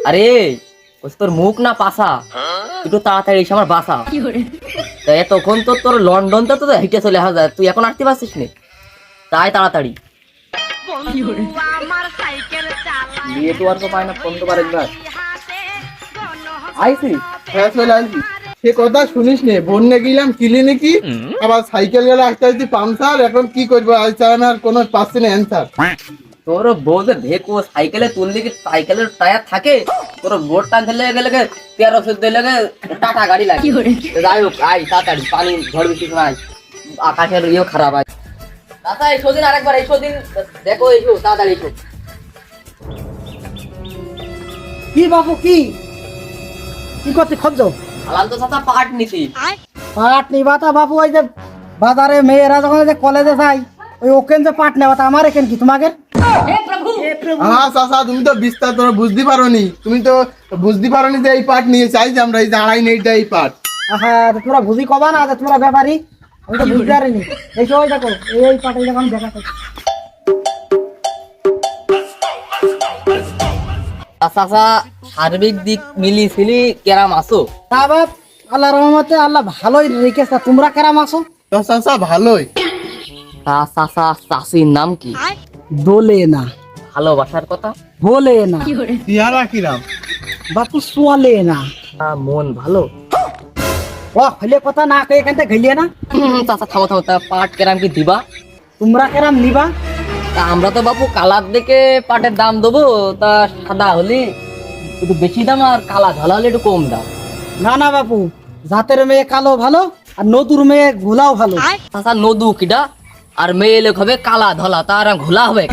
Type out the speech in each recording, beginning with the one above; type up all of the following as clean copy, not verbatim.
আরে ওই তোর মুখ না পাশা, একটু তাড়াতাড়ি এসে আমার বাসা। তখন তো তোর লন্ডন তো হেঁটে চলে আসা যায়, তুই এখন আসতে পারছিস নি, তাই তাড়াতাড়ি বিয়ে তো আর তো পায় না, ফোন তো পারে একবার আইসি। হ্যাঁ চলে আইসি। সে কথা শুনিস নে, বন্যে গেলাম ক্লিনিকি, আবার সাইকেল গেলে আসতে আসতে পাংচার। এখন কি করবো, আজ আমি আর কোনো পাচ্ছি না অ্যান্সার। তোর বউ যে ভেকো সাইকেলে তুললি কি সাইকেলের টায়ার থাকে, তোর বোর্ড টানতে গেলে 1300 লেগে টাটা গাড়ি লাগে। যাই হোক আয় তাড়াতাড়ি, পানি ঝড় বৃষ্টি নাই, আকাশের ইয়েও খারাপ আছে। দাদা এসো দিন, আরেকবার এসো দিন, দেখো এসো তাড়াতাড়ি এসো। কি বাবু কি কি করতে খোঁজো? আলাম তো চাচা পাট নিছি। পাট নিবা তা বাবু, ওই যে বাজারে মেয়েরা যখন যে কলেজে যায় ওই ওকেন যে পাট নেওয়া, তা আমার এখান কি তোমাকে? হ্যাঁ চাচা, তুমি তো বিস্তার তোমরা বুঝতে পারোনি, তুমি তো বুঝতে পারোনি যে এই পাট নিয়ে চাই যে আমরা এই যে আড়াই নেইটা এই পাট। হ্যাঁ তোমরা বুঝি কবা না যে তোমরা ব্যাপারী, আমি তো বুঝতে পারিনি। এই সময় দেখো এই পাট এই যখন দেখা চাচা সার্বিক দিক মিলিছিলি কেরাম আসো? তা বাপ আল্লাহ রহমতে আল্লাহ ভালোই রেখেছে, তোমরা কেরাম আছো? তো চাচা ভালোই। তা চাচা চাচির নাম কি? বলে না, ভালোবাসার কথা বলে না চেহারা কিরাম? বাপু চলে না। মন ভালো? ও হলে কথা না কই এখান থেকে গেলিয়ে না। চাচা থামো থামো, তা পাট কেরাম কি দিবা? তোমরা কেরাম নিবা? তা আমরা তো বাপু কালার দেখে পাটের দাম দেবো, তা সাদা হলে একটু বেশি দাম আর কালা ঝালা হলে একটু কম দাম। না না বাপু, জাতের মেয়ে কালো ভালো আর নদুর মেয়ে ঘোলাও ভালো। চাচা নদু কিটা আর মেয়ে লোক হবে কালা ধলা, তার ঘোলা হবে?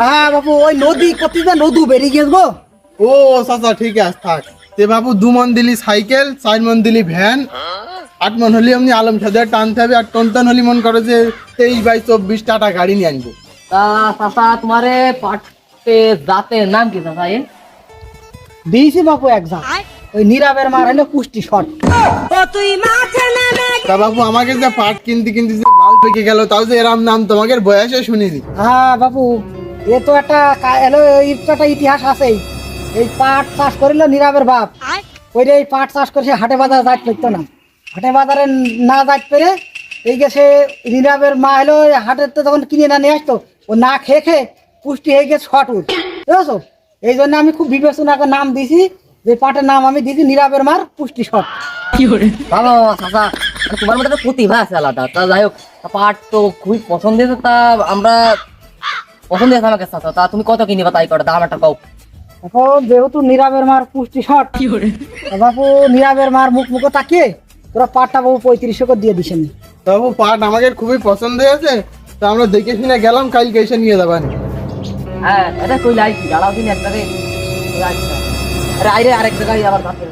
হ্যাঁ বাপু, ওই নদী কত যে নদু বেরিয়ে গেছ গো। ও চাচা ঠিক আছে থাক। তে বাবু 2 মন দিলি সাইকেল, 4 মন দিলি ভ্যান, 8 মন হলে এমনি আলম সাজার টানতে হবে, আর টন হলি মন করে যে 23/24 টাটা গাড়ি নিয়ে আনবো। তা চাচা তোমারে পাটে জাতের নাম কি চাচা? দিয়েছি বাপু এক জাত, ওই নীরবের মার হলো পুষ্টি শট। তা বাবু আমাকে যে পাট কিনতে কিনতে যে বাল পেকে গেল, তাও যে এরম নাম তোমাকে বয়সে শুনিনি। হ্যাঁ বাপু, এ তো একটা একটা ইতিহাস আছেই। এই পাট চাষ করিল নীরবের বাপ, ওই এই পাট চাষ করে সে হাটে বাজারে যাইতে পারতো না, হাটে বাজারে না যাইতে পেরে এই গেছে নীরবের মা হলো হাটের তো তখন কিনে না নিয়ে আসতো, ও না খেয়ে খেয়ে পুষ্টি হয়ে গেছে শট উঠ, বুঝেছো? এই জন্য আমি খুব বিবেচনা করে নাম দিয়েছি, যে পাটের নাম আমি দিয়েছি নীরবের মার পুষ্টি শট। ভালো চাচা, তোমার মধ্যে একটা প্রতিভা আছে আলাদা। তা যাই হোক, পাট তো খুবই পছন্দের, তা আমরা পছন্দ আছে আমাকে চাচা। তা তুমি কত কিনিবা তাই কটা দাম একটা কও। এখন যেহেতু নীরবের মার পুষ্টি শট, বাপু নীরবের মার মুখ মুখে তাকিয়ে তোরা পাটটা বাবু 3500 করে দিয়ে দিছেন। তা বাবু পাট আমাকে খুবই পছন্দ হয়েছে, তা আমরা দেখে শুনে গেলাম, কালকে এসে নিয়ে যাবানি। হ্যাঁ এটা কই লাইছি দাঁড়াও দিন একবারে। আরে আইরে আরেক জায়গায় আবার ভাত করে